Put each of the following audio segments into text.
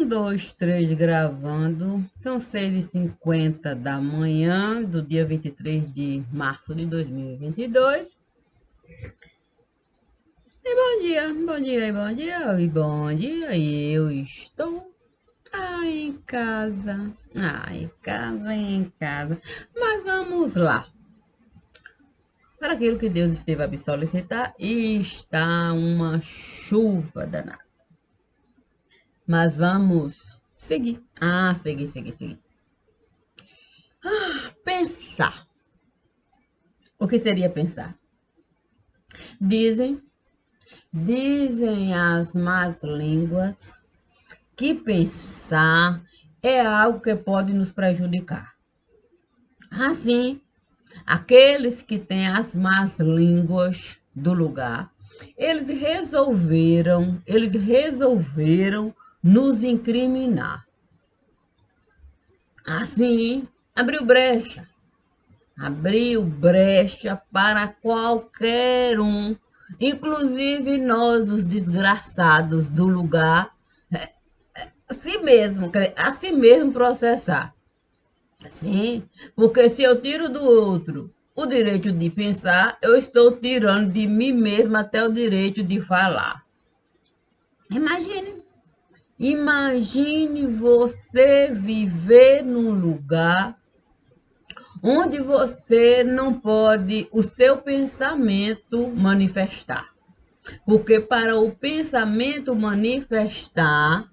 Dois, três, gravando. São 6h50 da manhã do dia 23 de março de 2022. E bom dia, bom dia, e bom dia, e bom dia. E eu estou em casa. Em casa. Mas vamos lá. Para aquilo que Deus esteve a me solicitar, está uma chuva danada. Mas vamos seguir. Seguir. Pensar. O que seria pensar? Dizem as más línguas que pensar é algo que pode nos prejudicar. Assim, aqueles que têm as más línguas do lugar, eles resolveram nos incriminar. Assim, abriu brecha para qualquer um, inclusive nós, os desgraçados do lugar, a si mesmo processar. Sim, porque se eu tiro do outro o direito de pensar, eu estou tirando de mim mesmo até o direito de falar. Imagine você viver num lugar onde você não pode o seu pensamento manifestar. Porque para o pensamento manifestar,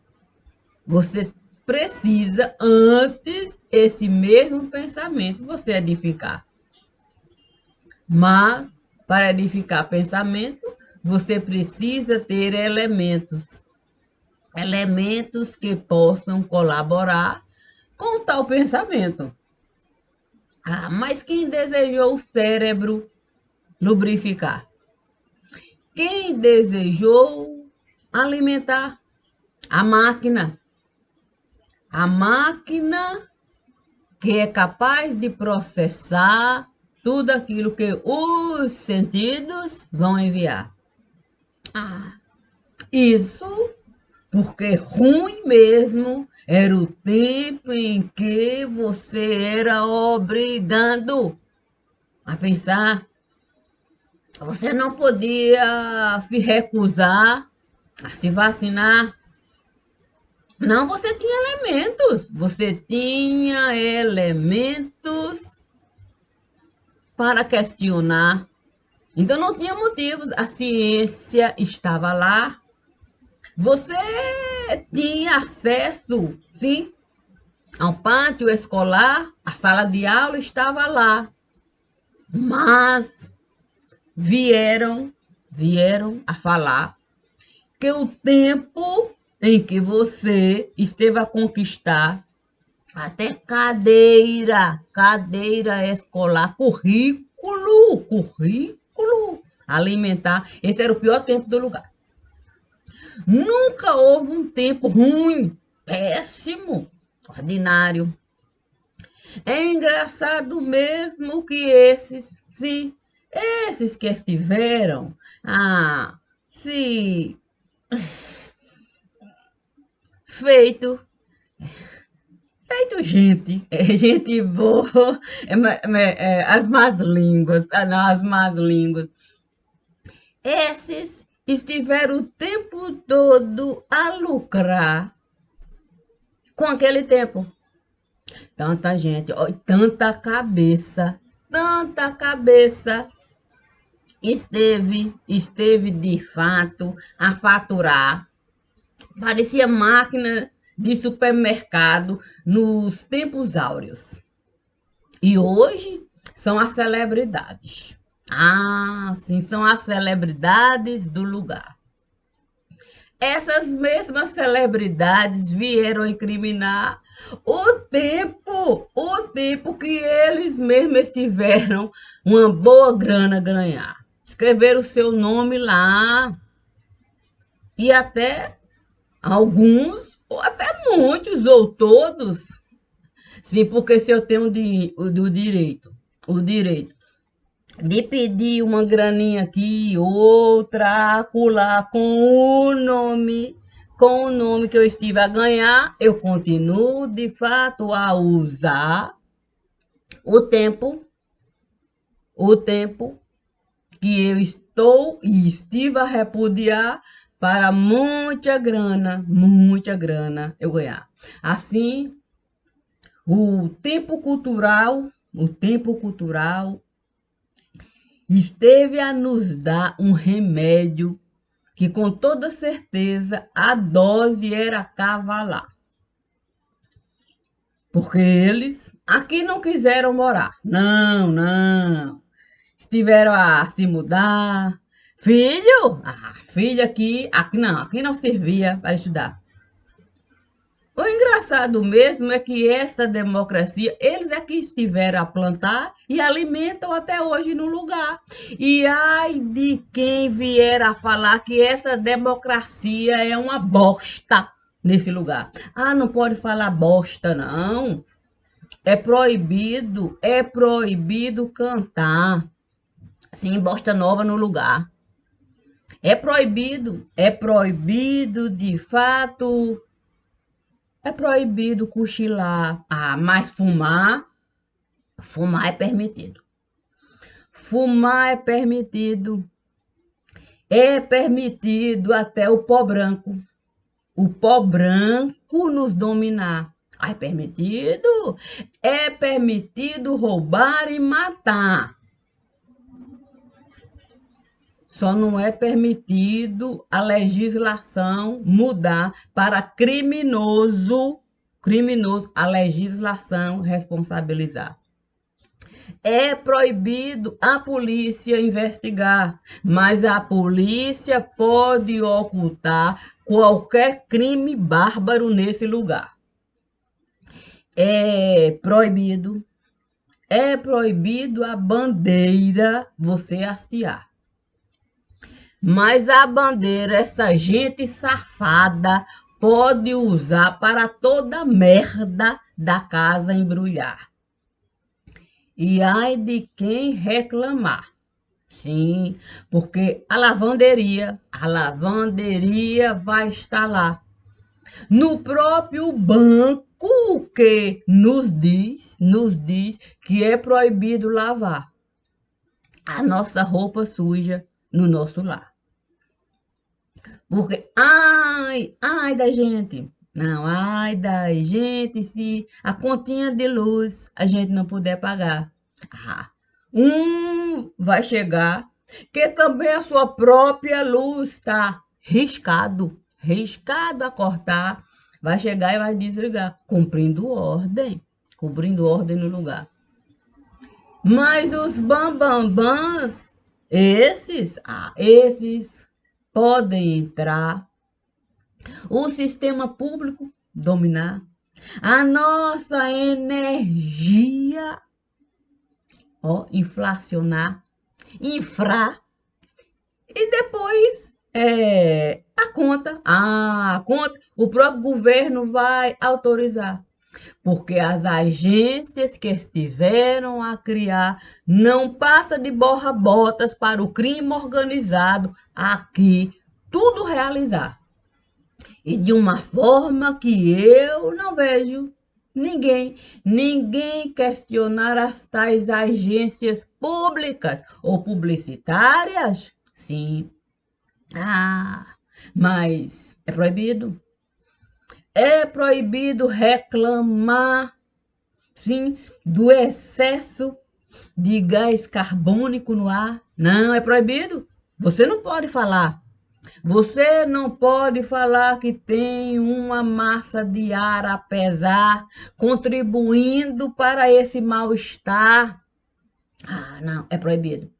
você precisa, antes, esse mesmo pensamento, você edificar. Mas, para edificar pensamento, você precisa ter elementos. Elementos que possam colaborar com tal pensamento. Mas quem desejou o cérebro lubrificar? Quem desejou alimentar a máquina? A máquina que é capaz de processar tudo aquilo que os sentidos vão enviar. Isso porque ruim mesmo era o tempo em que você era obrigado a pensar. Você não podia se recusar a se vacinar. Não, você tinha elementos para questionar. Então não tinha motivos, a ciência estava lá. Você tinha acesso, sim, ao pátio escolar, a sala de aula estava lá. Mas vieram a falar que o tempo em que você esteve a conquistar até cadeira escolar, currículo alimentar, esse era o pior tempo do lugar. Nunca houve um tempo ruim, péssimo, ordinário. É engraçado mesmo que esses que estiveram, se feito gente boa, as más línguas, as más línguas. Esses estiveram o tempo todo a lucrar com aquele tempo. Tanta gente, tanta cabeça esteve de fato a faturar. Parecia máquina de supermercado nos tempos áureos. E hoje são as celebridades. Sim, são as celebridades do lugar. Essas mesmas celebridades vieram incriminar o tempo que eles mesmos tiveram uma boa grana a ganhar. Escreveram o seu nome lá. E até alguns, ou até muitos, ou todos. Sim, porque se eu tenho o direito de pedir uma graninha aqui, outra acolá, com o nome com o nome que eu estive a ganhar, eu continuo de fato a usar o tempo, o tempo que eu estou e estive a repudiar para muita grana eu ganhar. Assim, o tempo cultural esteve a nos dar um remédio que com toda certeza a dose era cavalar. Porque eles aqui não quiseram morar. Não, não. Estiveram a se mudar. Filho? Ah, filho aqui não servia para estudar. O engraçado mesmo é que essa democracia, eles é que estiveram a plantar e alimentam até hoje no lugar. E ai de quem vier a falar que essa democracia é uma bosta nesse lugar. Ah, não pode falar bosta, não. É proibido cantar. Sim, bosta nova no lugar. É proibido de fato. É proibido cochilar. Ah, mas fumar é permitido. Fumar é permitido. É permitido até o pó branco. O pó branco nos dominar. Ah, é permitido? É permitido roubar e matar. Só não é permitido a legislação mudar para criminoso, a legislação responsabilizar. É proibido a polícia investigar, mas a polícia pode ocultar qualquer crime bárbaro nesse lugar. É proibido a bandeira você hastear. Mas a bandeira, essa gente safada pode usar para toda merda da casa embrulhar. E ai de quem reclamar. Sim, porque a lavanderia vai estar lá. No próprio banco que nos diz que é proibido lavar a nossa roupa suja no nosso lar. Porque, ai da gente. Não, ai da gente se a continha de luz a gente não puder pagar. Ah, vai chegar que também a sua própria luz está riscado a cortar. Vai chegar e vai desligar, cumprindo ordem no lugar. Mas os bambambãs, esses podem entrar, o sistema público dominar, a nossa energia, inflacionar, infrar, e depois a conta, o próprio governo vai autorizar. Porque as agências que estiveram a criar não passa de borra-botas para o crime organizado aqui tudo realizar. E de uma forma que eu não vejo ninguém questionar as tais agências públicas ou publicitárias. Sim. Mas é proibido. É proibido reclamar, sim, do excesso de gás carbônico no ar. Não, é proibido. Você não pode falar. Você não pode falar que tem uma massa de ar a pesar, contribuindo para esse mal-estar. Ah, não, é proibido.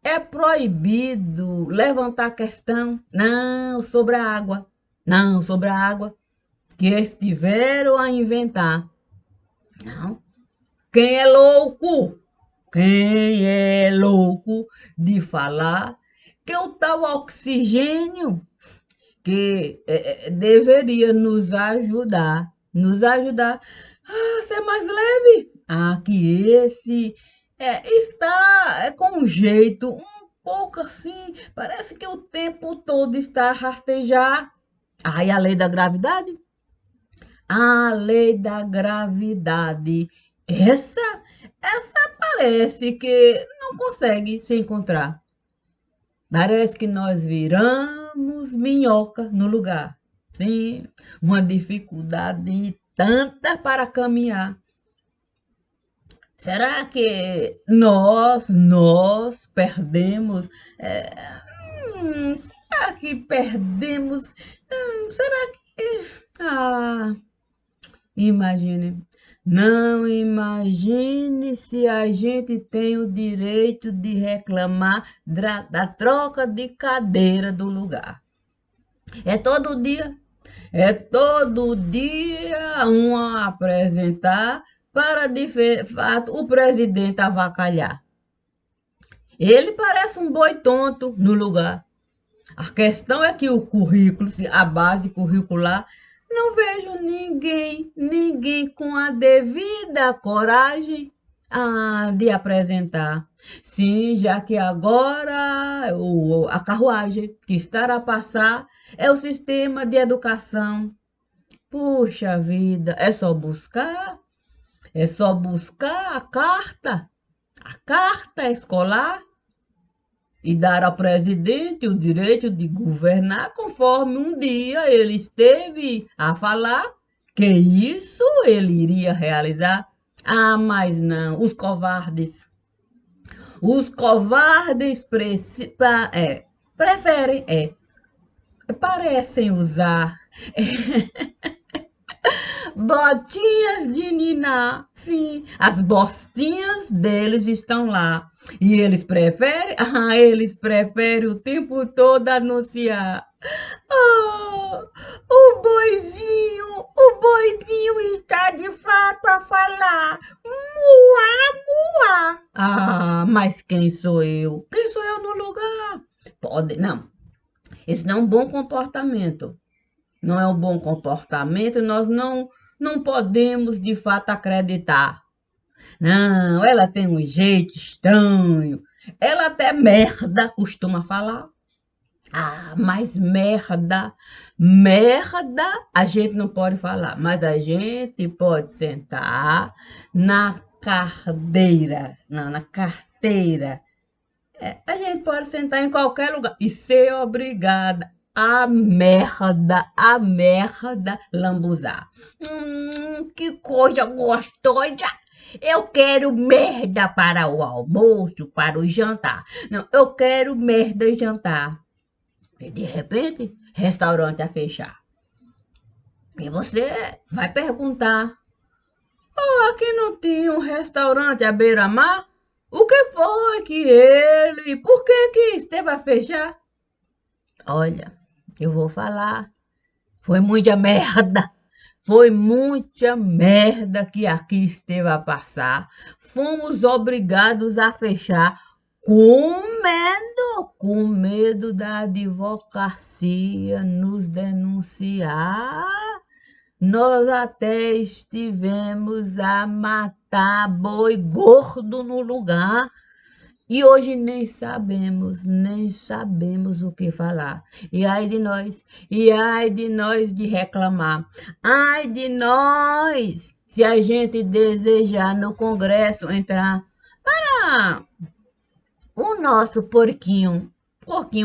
É proibido levantar questão, não, sobre a água. Não, sobre a água que estiveram a inventar. Não. Quem é louco? Quem é louco de falar que o tal oxigênio que deveria nos ajudar a ser mais leve. Que esse está com um jeito um pouco assim, parece que o tempo todo está a rastejar. Aí a lei da gravidade? A lei da gravidade. Essa, essa parece que não consegue se encontrar. Parece que nós viramos minhoca no lugar. Sim, uma dificuldade tanta para caminhar. Será que nós perdemos? Será que perdemos? Será que. Ah, imagine. Não imagine se a gente tem o direito de reclamar da troca de cadeira do lugar. É todo dia. É todo dia um a apresentar para de fato o presidente avacalhar. Ele parece um boi tonto no lugar. A questão é que o currículo, a base curricular, não vejo ninguém com a devida coragem de apresentar. Sim, já que agora a carruagem que está a passar é o sistema de educação. Puxa vida, é só buscar a carta escolar e dar ao presidente o direito de governar conforme um dia ele esteve a falar que isso ele iria realizar. Ah, mas não, os covardes preferem, parecem usar botinhas de niná. Sim, as bostinhas deles estão lá. E eles preferem o tempo todo anunciar. Oh, o boizinho está de fato a falar. Muá, muá. Ah, mas quem sou eu? Quem sou eu no lugar? Pode, não. Isso não é um bom comportamento. Não é um bom comportamento, nós não podemos de fato acreditar. Não, ela tem um jeito estranho. Ela até merda costuma falar. Ah, mas merda, a gente não pode falar, mas a gente pode sentar na cadeira, não, na carteira. A gente pode sentar em qualquer lugar e ser obrigada a merda lambuzar. Que coisa gostosa! Eu quero merda para o almoço, para o jantar. Não, eu quero merda e jantar. E de repente, restaurante a fechar. E você vai perguntar: oh, aqui não tinha um restaurante à beira-mar? O que foi que por que esteve a fechar? Olha, eu vou falar. Foi muita merda. Foi muita merda que aqui esteve a passar. Fomos obrigados a fechar com medo da advocacia nos denunciar. Nós até estivemos a matar boi gordo no lugar. E hoje nem sabemos o que falar. E ai de nós de reclamar. Ai de nós, se a gente desejar no Congresso entrar para o nosso porquinho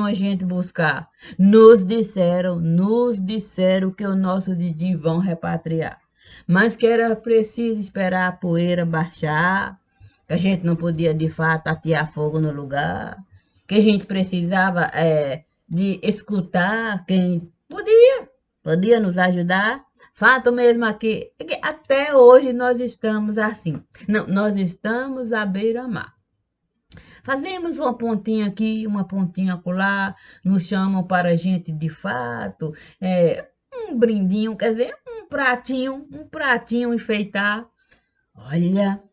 a gente buscar. Nos disseram que o nosso Didi vão repatriar. Mas que era preciso esperar a poeira baixar, que a gente não podia de fato atear fogo no lugar, que a gente precisava de escutar quem podia nos ajudar. Fato mesmo aqui, é que até hoje nós estamos assim. Não, nós estamos à beira-mar. Fazemos uma pontinha aqui, uma pontinha acolá, nos chamam para a gente de fato, um brindinho, quer dizer, um pratinho enfeitar. Olha,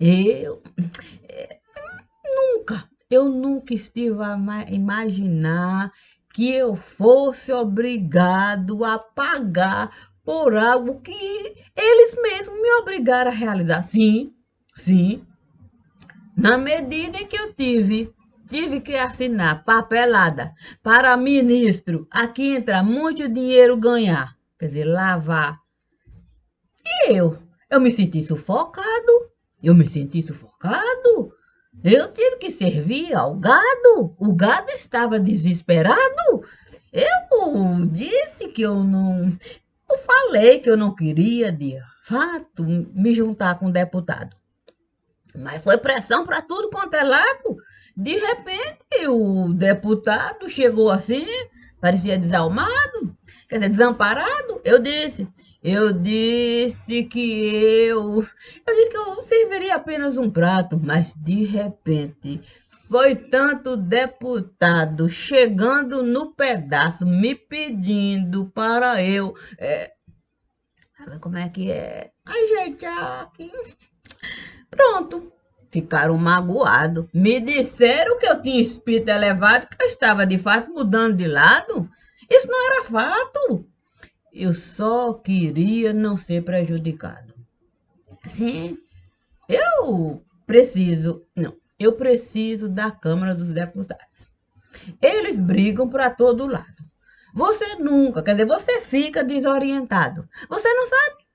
eu eu nunca estive a imaginar que eu fosse obrigado a pagar por algo que eles mesmos me obrigaram a realizar. Sim, na medida em que eu tive tive que assinar papelada para ministro. Aqui entra muito dinheiro ganhar. Quer dizer, lavar. E eu me senti sufocado. Eu me senti sufocado. Eu tive que servir ao gado. O gado estava desesperado. Eu disse que eu não. Eu falei que eu não queria, de fato, me juntar com o deputado. Mas foi pressão para tudo quanto é lado. De repente, o deputado chegou assim, parecia desalmado, quer dizer, desamparado. Eu disse que eu serviria apenas um prato, mas de repente foi tanto deputado chegando no pedaço, me pedindo para eu. Sabe como é que é? Ajeitar aqui. Pronto. Ficaram magoados. Me disseram que eu tinha espírito elevado, que eu estava de fato mudando de lado. Isso não era fato. Eu só queria não ser prejudicado. Sim, eu preciso da Câmara dos Deputados. Eles brigam para todo lado. Você nunca, quer dizer, você fica desorientado.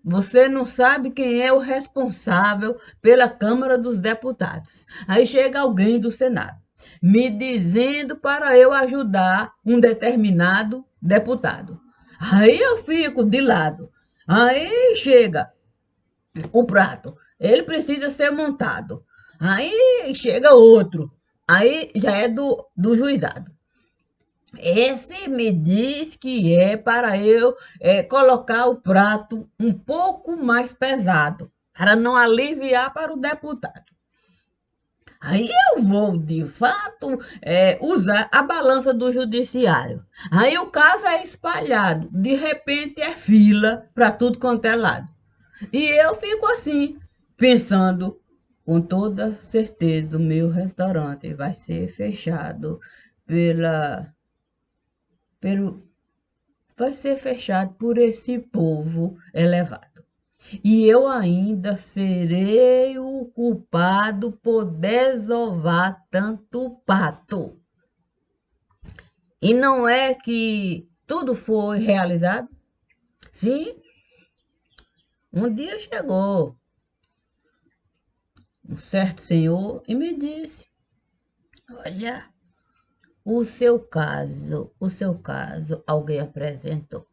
Você não sabe quem é o responsável pela Câmara dos Deputados. Aí chega alguém do Senado me dizendo para eu ajudar um determinado deputado. Aí eu fico de lado. Aí chega o prato. Ele precisa ser montado. Aí chega outro. Aí já é do juizado. Esse me diz que é para eu colocar o prato um pouco mais pesado, para não aliviar para o deputado. Aí eu vou, de fato, usar a balança do judiciário. Aí o caso é espalhado, de repente é fila para tudo quanto é lado. E eu fico assim, pensando, com toda certeza, o meu restaurante vai ser fechado pela pelo, vai ser fechado por esse povo elevado. E eu ainda serei o culpado por desovar tanto pato. E não é que tudo foi realizado? Sim, um dia chegou um certo senhor e me disse: olha, o seu caso, alguém apresentou.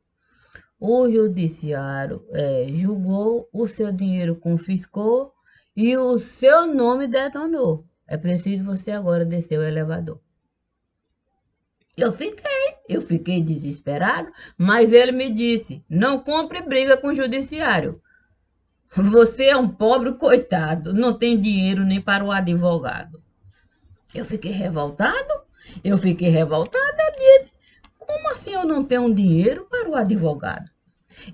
O judiciário julgou, o seu dinheiro confiscou e o seu nome detonou. É preciso você agora descer o elevador. Eu fiquei desesperado, mas ele me disse: não compre briga com o judiciário. Você é um pobre coitado, não tem dinheiro nem para o advogado. Eu fiquei revoltado, eu disse: como assim eu não tenho dinheiro para o advogado?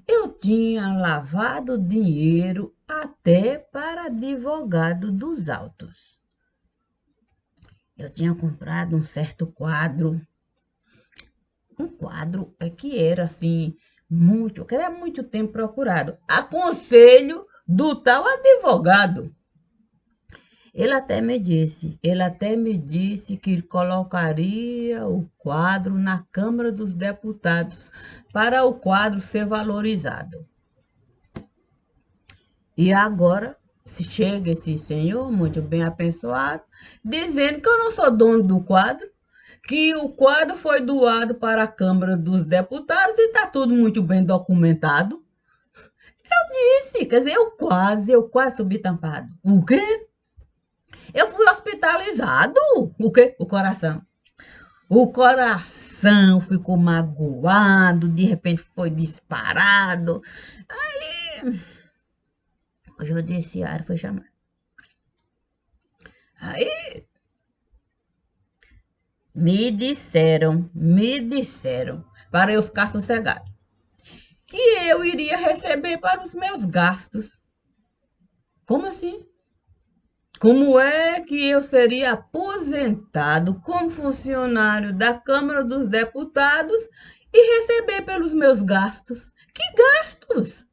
Eu tinha lavado dinheiro até para advogado dos autos. Eu tinha comprado um certo quadro, um quadro que era assim, que era muito tempo procurado. Aconselho do tal advogado. Ele até me disse que colocaria o quadro na Câmara dos Deputados para o quadro ser valorizado. E agora se chega esse senhor, muito bem abençoado, dizendo que eu não sou dono do quadro, que o quadro foi doado para a Câmara dos Deputados e está tudo muito bem documentado. Disse, quer dizer, eu quase subi tampado. O quê? Eu fui hospitalizado. O quê? O coração. O coração ficou magoado, de repente foi disparado. Aí o judiciário foi chamado. Aí me disseram, para eu ficar sossegado, que eu iria receber para os meus gastos. Como assim? Como é que eu seria aposentado como funcionário da Câmara dos Deputados e receber pelos meus gastos? Que gastos?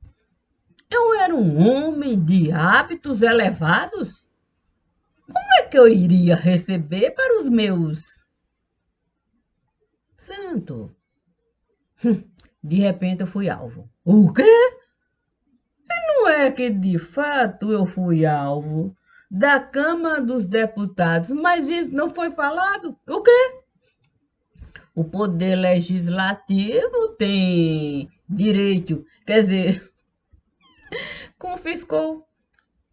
Eu era um homem de hábitos elevados? é que eu iria receber para os meus santo? De repente eu fui alvo. O quê? Não é que de fato eu fui alvo da Câmara dos Deputados, mas isso não foi falado? O quê? O Poder Legislativo tem direito, quer dizer, confiscou.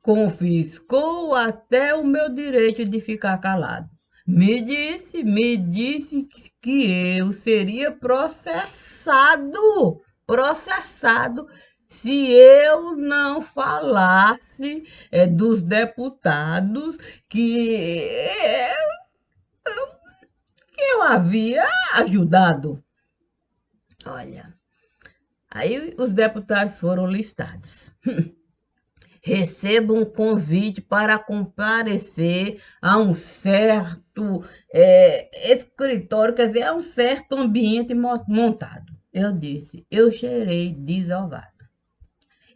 Confiscou até o meu direito de ficar calado. Me disse que eu seria processado, se eu não falasse dos deputados que eu havia ajudado. Olha, aí os deputados foram listados. Recebo um convite para comparecer a um certo escritório, quer dizer, a um certo ambiente montado. Eu disse, eu serei desovado.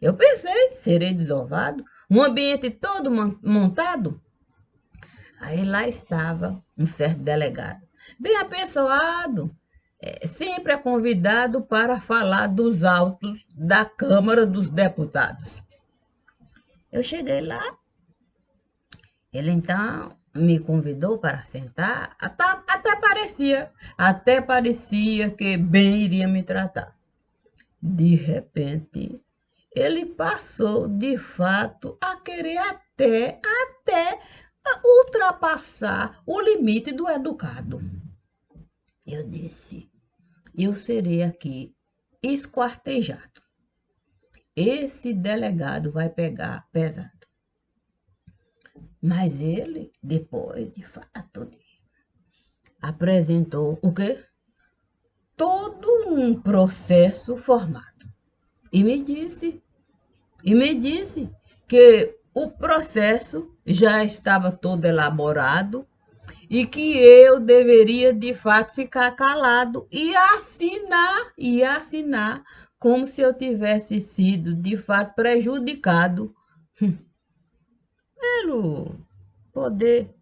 Eu pensei, serei desovado? Um ambiente todo montado? Aí lá estava um certo delegado, bem apessoado, sempre é convidado para falar dos autos da Câmara dos Deputados. Eu cheguei lá, ele então me convidou para sentar, até parecia que bem iria me tratar. De repente, ele passou de fato a querer até ultrapassar o limite do educado. Eu disse, eu serei aqui esquartejado. Esse delegado vai pegar pesado. Mas ele, depois, de fato, apresentou o quê? Todo um processo formado. E me disse que o processo já estava todo elaborado e que eu deveria, de fato, ficar calado e assinar como se eu tivesse sido, de fato, prejudicado pelo poder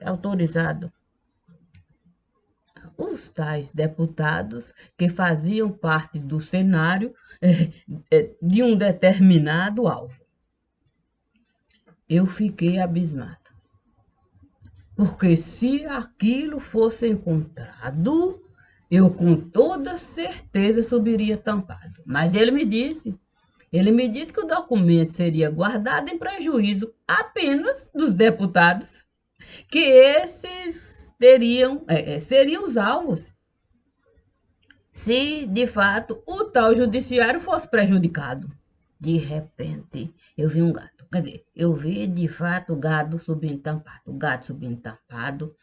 autorizado. Os tais deputados que faziam parte do cenário de um determinado alvo. Eu fiquei abismado, porque se aquilo fosse encontrado, eu com toda certeza subiria tampado. Mas ele me disse que o documento seria guardado em prejuízo apenas dos deputados, que esses seriam os alvos se de fato o tal judiciário fosse prejudicado. De repente, eu vi um gato. Quer dizer, eu vi de fato o gado subindo tampado. O gato subindo tampado.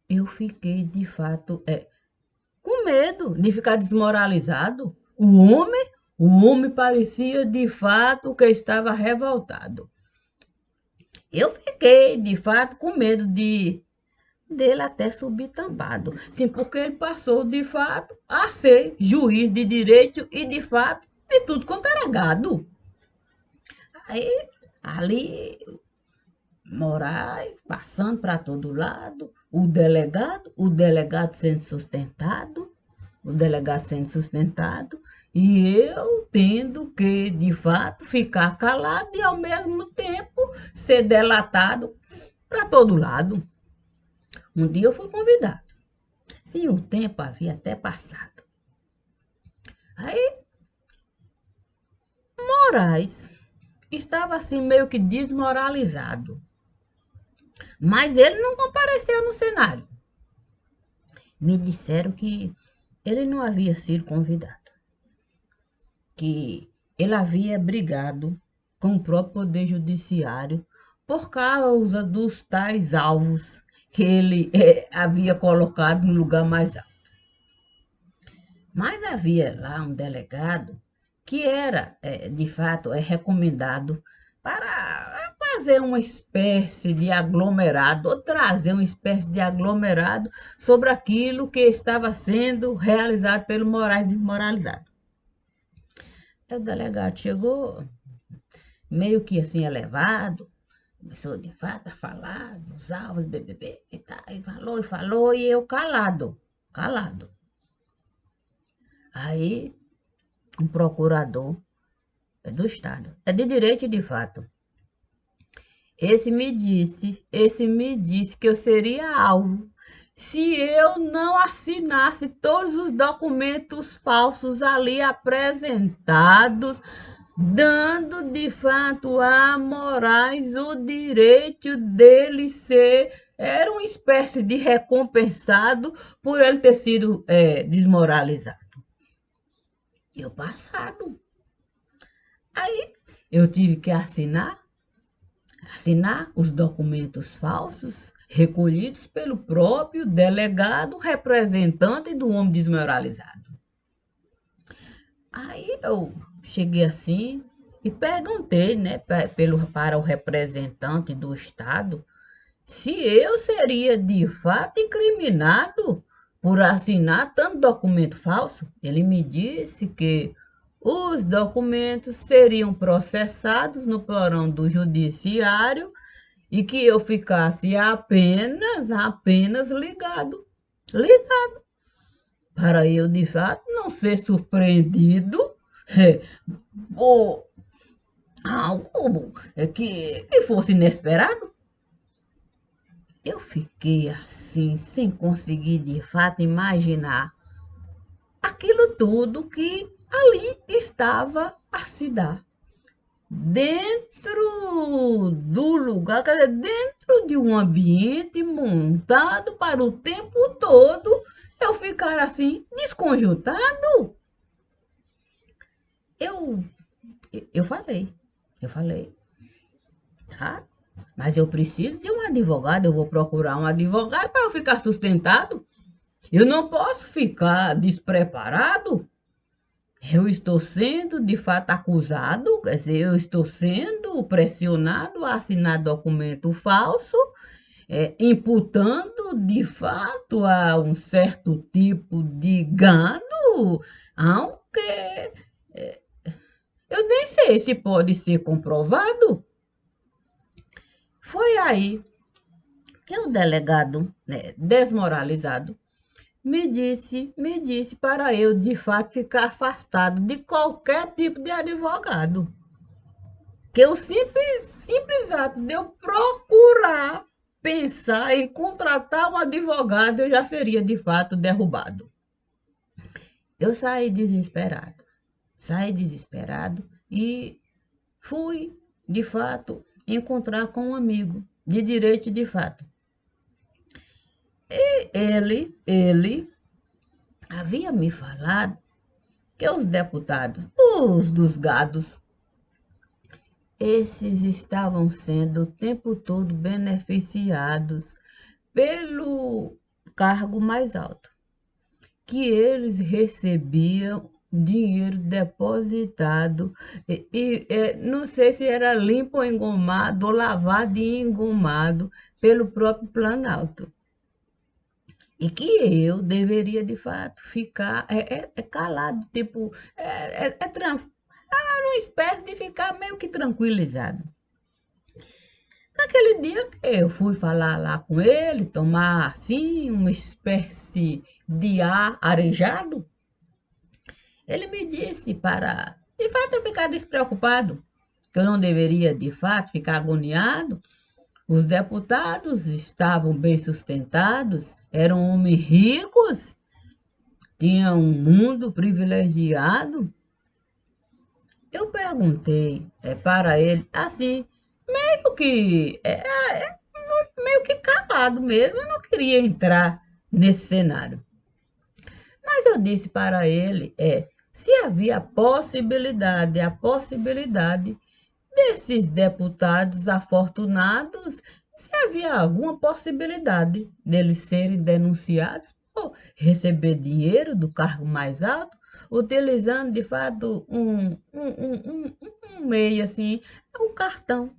Eu fiquei de fato com medo de ficar desmoralizado. O homem parecia de fato que estava revoltado. Eu fiquei de fato com medo dele até subir tampado. Sim, porque ele passou, de fato, a ser juiz de direito e, de fato, de tudo quanto era gado. Aí, ali, Moraes passando para todo lado, o delegado sendo sustentado, e eu tendo que, de fato, ficar calado e, ao mesmo tempo, ser delatado para todo lado. Um dia eu fui convidado. Sim, o tempo havia até passado. Aí, Moraes estava assim meio que desmoralizado. Mas ele não compareceu no cenário. Me disseram que ele não havia sido convidado, que ele havia brigado com o próprio Poder Judiciário por causa dos tais alvos que ele havia colocado no lugar mais alto. Mas havia lá um delegado que era, de fato, recomendado para fazer uma espécie de aglomerado, ou trazer uma espécie de aglomerado sobre aquilo que estava sendo realizado pelo Moraes desmoralizado. O delegado chegou meio que assim elevado, Começou de fato a falar dos alvos, BBB e tal, e falou, e eu calado, calado. Aí, um procurador do Estado, é de direito e de fato, esse me disse que eu seria alvo se eu não assinasse todos os documentos falsos ali apresentados, dando de fato a Moraes o direito dele ser, era uma espécie de recompensado por ele ter sido desmoralizado. Eu passado. Aí eu tive que assinar os documentos falsos recolhidos pelo próprio delegado representante do homem desmoralizado. Aí eu cheguei assim e perguntei, né, para o representante do Estado se eu seria de fato incriminado por assinar tanto documento falso. Ele me disse que os documentos seriam processados no porão do judiciário e que eu ficasse apenas ligado, para eu de fato não ser surpreendido por algo que fosse inesperado. Eu fiquei assim, sem conseguir de fato imaginar aquilo tudo que ali estava a se dar. Dentro do lugar, quer dizer, dentro de um ambiente montado para o tempo todo eu ficar assim, desconjuntado. Eu, eu falei, tá? Mas eu preciso de um advogado, eu vou procurar um advogado para eu ficar sustentado. Eu não posso ficar despreparado. Eu estou sendo de fato acusado, quer dizer, eu estou sendo pressionado a assinar documento falso, imputando de fato a um certo tipo de gado, algo que eu nem sei se pode ser comprovado. Foi aí que o delegado, né, desmoralizado, me disse para eu de fato ficar afastado de qualquer tipo de advogado. Que o simples ato de eu procurar pensar em contratar um advogado, eu já seria de fato derrubado. Eu saí desesperado e fui de fato encontrar com um amigo de direito de fato. E ele havia me falado que os deputados, os dos gados, esses estavam sendo o tempo todo beneficiados pelo cargo mais alto, que eles recebiam dinheiro depositado não sei se era limpo ou engomado ou lavado e engomado pelo próprio Planalto. E que eu deveria, de fato, ficar calado, tipo, uma espécie de ficar meio que tranquilizado. Naquele dia eu fui falar lá com ele, tomar assim uma espécie de ar arejado. Ele me disse para, de fato, eu ficar despreocupado, que eu não deveria, de fato, ficar agoniado. Os deputados estavam bem sustentados, eram homens ricos, tinham um mundo privilegiado. Eu perguntei para ele, assim, meio que calado mesmo, eu não queria entrar nesse cenário. Mas eu disse para ele se havia a possibilidade desses deputados afortunados, se havia alguma possibilidade deles serem denunciados por receber dinheiro do cargo mais alto, utilizando de fato um meio assim, um cartão.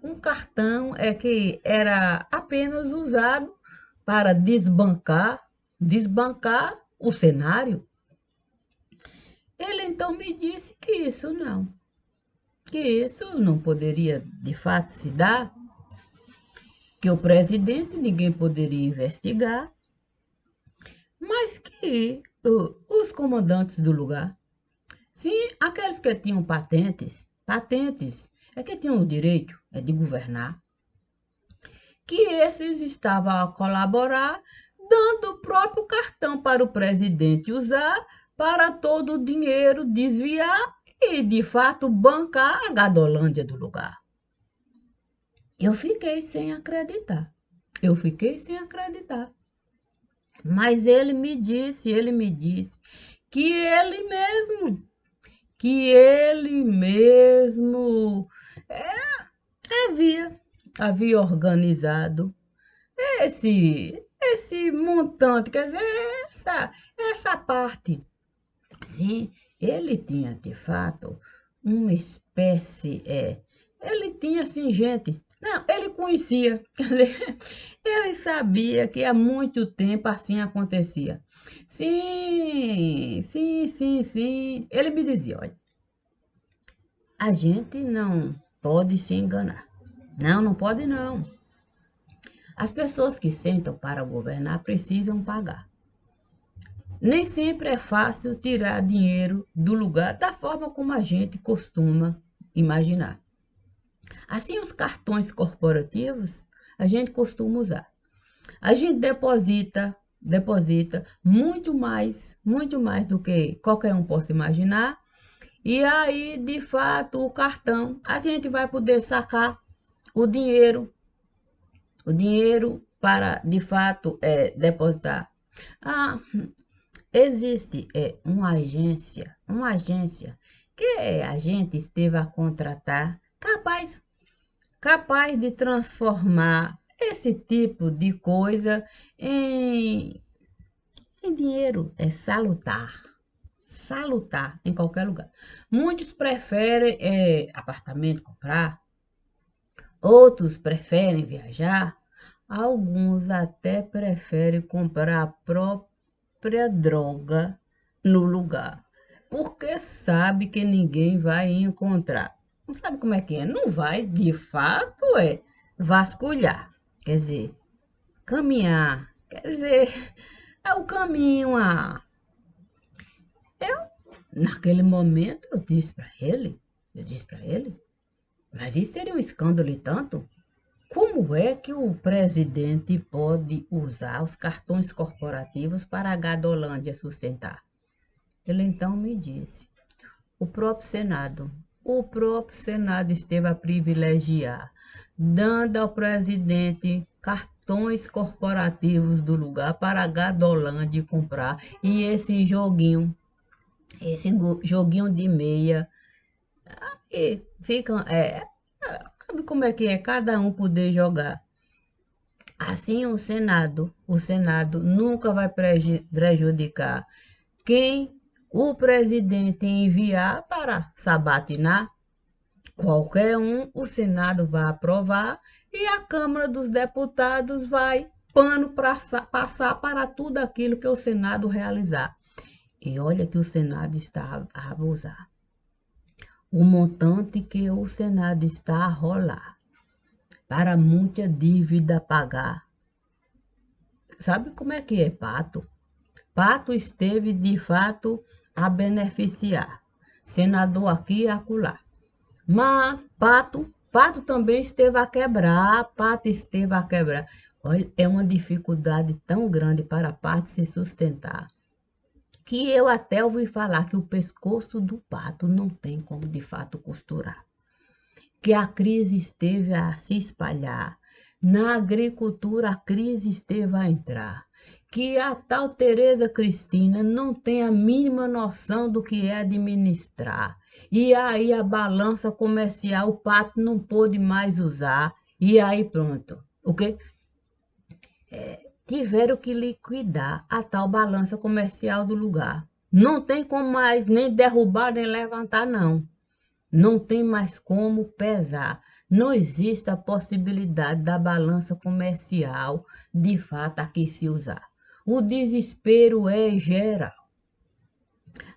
Um cartão que era apenas usado para desbancar o cenário. Ele então me disse que isso não. que isso não poderia de fato se dar, que o presidente ninguém poderia investigar, mas que os comandantes do lugar, sim, aqueles que tinham patentes, é que tinham o direito de governar, que esses estavam a colaborar, dando o próprio cartão para o presidente usar para todo o dinheiro desviar e, de fato, bancar a Gadolândia do lugar. Eu fiquei sem acreditar. Eu fiquei sem acreditar. Mas ele me disse que ele mesmo havia, havia organizado esse montante, quer dizer, essa parte. Sim, ele tinha de fato uma espécie, ele tinha assim gente, não, ele conhecia, quer dizer, ele sabia que há muito tempo assim acontecia. Sim, sim, sim, sim. Ele me dizia, olha, a gente não pode se enganar. Não, não pode não. As pessoas que sentam para governar precisam pagar. Nem sempre é fácil tirar dinheiro do lugar da forma como a gente costuma imaginar. Assim, os cartões corporativos a gente costuma usar. A gente deposita muito mais do que qualquer um possa imaginar. E aí, de fato, o cartão, a gente vai poder sacar o dinheiro para, de fato, depositar. Ah, existe uma agência que a gente esteve a contratar, capaz de transformar esse tipo de coisa em, em dinheiro salutar em qualquer lugar. Muitos preferem apartamento comprar, outros preferem viajar, alguns até preferem comprar a própria droga no lugar, porque sabe que ninguém vai encontrar. Não sabe como é que é? Não vai, de fato, vasculhar. Quer dizer, caminhar. Quer dizer, é o caminho a... Eu, naquele momento, eu disse para ele, mas isso seria um escândalo e tanto? Como é que o presidente pode usar os cartões corporativos para a Gadolândia sustentar? Ele então me disse, o próprio Senado, o próprio Senado esteve a privilegiar, dando ao presidente cartões corporativos do lugar para a Gadolândia comprar. E esse joguinho de meia, e ficam, sabe como é que é? Cada um poder jogar. Assim, o Senado nunca vai prejudicar quem o presidente enviar para sabatinar. Qualquer um, o Senado vai aprovar e a Câmara dos Deputados vai pano para passar para tudo aquilo que o Senado realizar. E olha que o Senado está a abusar. O montante que o Senado está a rolar para muita dívida pagar. Sabe como é que é, Pato? Pato esteve, de fato, a beneficiar. Senador aqui e acolá. Mas Pato também esteve a quebrar. Pato esteve a quebrar. Olha, é uma dificuldade tão grande para Pato se sustentar, que eu até ouvi falar que o pescoço do Pato não tem como, de fato, costurar. Que a crise esteve a se espalhar. Na agricultura, a crise esteve a entrar. Que a tal Tereza Cristina não tem a mínima noção do que é administrar. E aí a balança comercial, o Pato não pôde mais usar. E aí pronto. O quê? Tiveram que liquidar a tal balança comercial do lugar. Não tem como mais nem derrubar nem levantar, não. Não tem mais como pesar. Não existe a possibilidade da balança comercial de fato aqui se usar. O desespero é geral.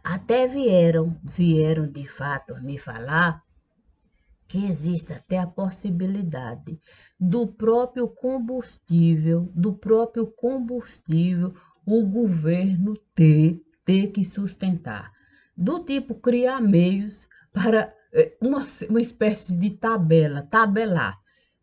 Até vieram de fato me falar que existe até a possibilidade do próprio combustível, o governo ter que sustentar. Do tipo criar meios para uma espécie de tabelar.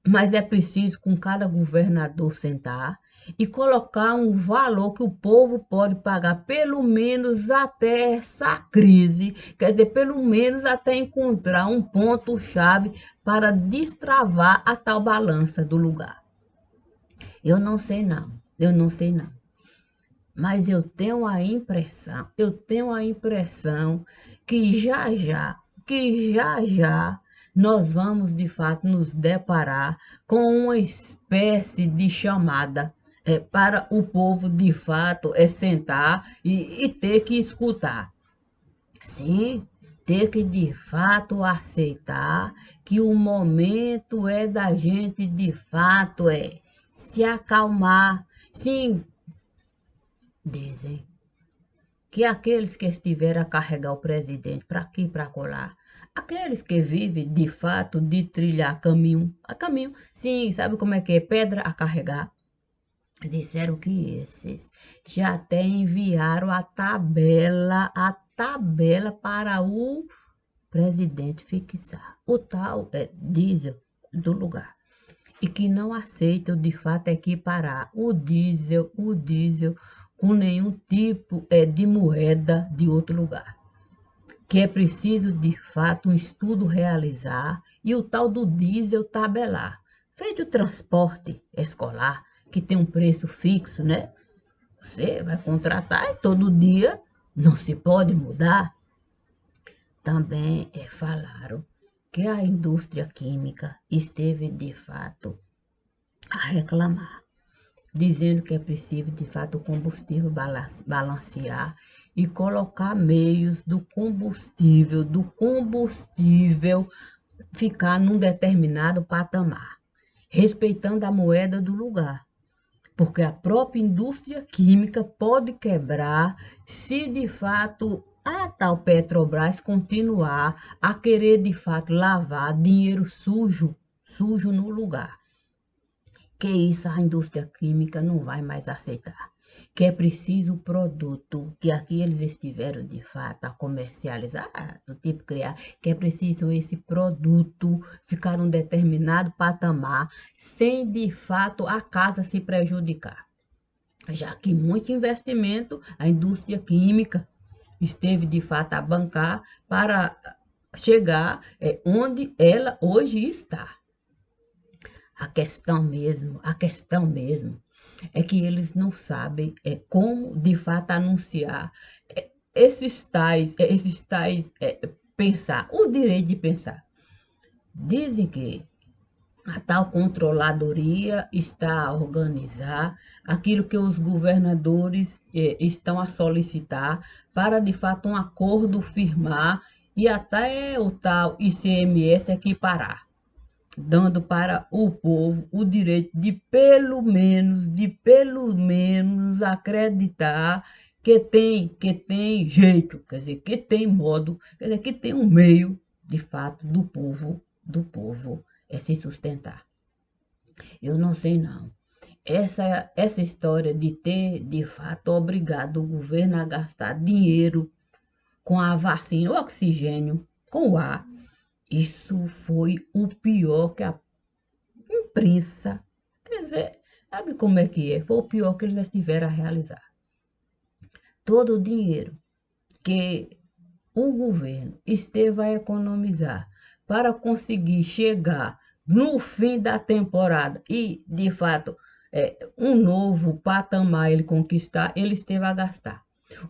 Mas é preciso com cada governador sentar e colocar um valor que o povo pode pagar, pelo menos até essa crise, quer dizer, pelo menos até encontrar um ponto-chave para destravar a tal balança do lugar. Eu não sei não, mas eu tenho a impressão que já já nós vamos de fato nos deparar com uma espécie de chamada para o povo de fato sentar e ter que escutar. Sim, ter que de fato aceitar que o momento é da gente de fato se acalmar. Sim, dizem que aqueles que estiveram a carregar o presidente para aqui e para colar, aqueles que vivem de fato de trilhar caminho, sim, sabe como é que é? Pedra a carregar. Disseram que esses já até enviaram a tabela para o presidente fixar. O tal diesel do lugar. E que não aceitam de fato equiparar o diesel com nenhum tipo de moeda de outro lugar. Que é preciso de fato um estudo realizar e o tal do diesel tabelar. Feito o transporte escolar, que tem um preço fixo, né? Você vai contratar e todo dia não se pode mudar. Também falaram que a indústria química esteve de fato a reclamar, dizendo que é preciso de fato o combustível balancear e colocar meios do combustível ficar num determinado patamar, respeitando a moeda do lugar. Porque a própria indústria química pode quebrar se de fato a tal Petrobras continuar a querer de fato lavar dinheiro sujo no lugar. Que isso a indústria química não vai mais aceitar. Que é preciso o produto que aqui eles estiveram de fato a comercializar, do tipo criar, que é preciso esse produto ficar num determinado patamar, sem de fato a casa se prejudicar. Já que muito investimento a indústria química esteve de fato a bancar para chegar onde ela hoje está. A questão mesmo é que eles não sabem como de fato anunciar esses tais pensar, o direito de pensar. Dizem que a tal controladoria está a organizar aquilo que os governadores estão a solicitar para de fato um acordo firmar e até o tal ICMS equiparar, dando para o povo o direito de pelo menos acreditar que tem jeito, quer dizer, que tem modo, quer dizer, que tem um meio, de fato, do povo se sustentar. Eu não sei não. Essa história de ter, de fato, obrigado o governo a gastar dinheiro com a vacina, o oxigênio, com o ar, isso foi o pior que a imprensa, quer dizer, sabe como é que é? Foi o pior que eles tiveram a realizar. Todo o dinheiro que o governo esteve a economizar para conseguir chegar no fim da temporada e, de fato, um novo patamar ele conquistar, ele esteve a gastar.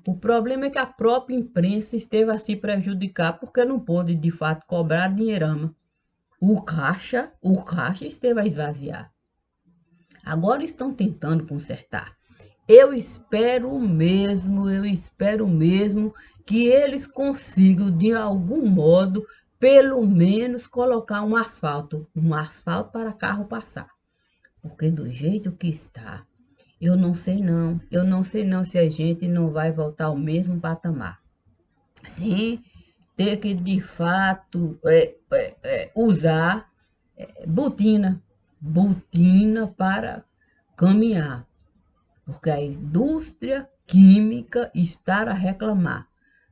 O problema é que a própria imprensa esteve a se prejudicar porque não pôde, de fato, cobrar dinheirama. O caixa esteve a esvaziar. Agora estão tentando consertar. Eu espero mesmo que eles consigam, de algum modo, pelo menos colocar um asfalto para carro passar. Porque do jeito que está, eu não sei não se a gente não vai voltar ao mesmo patamar. Sim, ter que, de fato, usar botina para caminhar, porque a indústria química está a reclamar.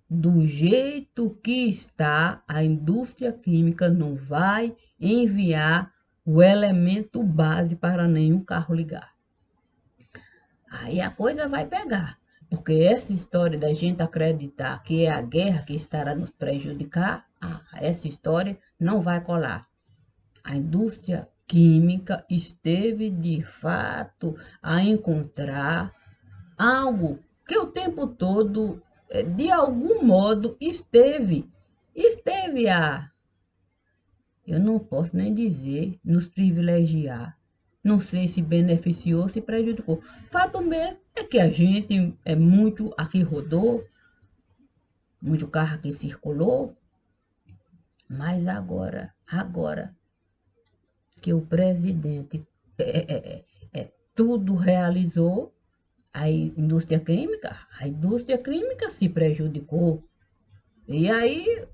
Do jeito que está, a indústria química não vai enviar o elemento base para nenhum carro ligar. Aí a coisa vai pegar, porque essa história da gente acreditar que é a guerra que estará nos prejudicar, essa história não vai colar. A indústria química esteve de fato a encontrar algo que o tempo todo, de algum modo, esteve eu não posso nem dizer, nos privilegiar. Não sei se beneficiou, se prejudicou. Fato mesmo é que a gente muito aqui rodou, muito carro aqui circulou, mas agora que o presidente tudo realizou, a indústria química se prejudicou. E aí,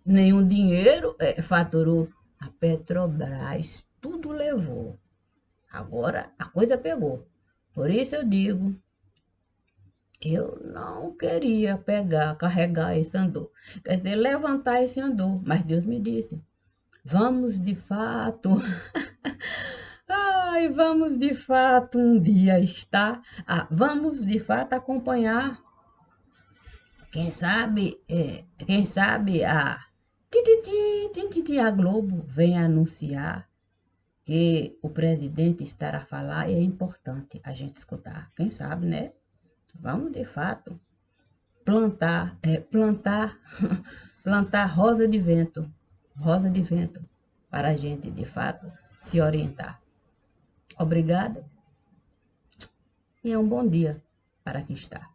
nenhum dinheiro faturou. A Petrobras tudo levou. Agora a coisa pegou. Por isso eu digo, eu não queria carregar esse andor. Quer dizer, levantar esse andor. Mas Deus me disse, vamos de fato, ai, vamos de fato um dia estar, vamos de fato acompanhar. Quem sabe a Globo vem anunciar que o presidente estará a falar e é importante a gente escutar. Quem sabe, né? Vamos de fato plantar, plantar rosa de vento, para a gente de fato se orientar. Obrigada e é um bom dia para quem está.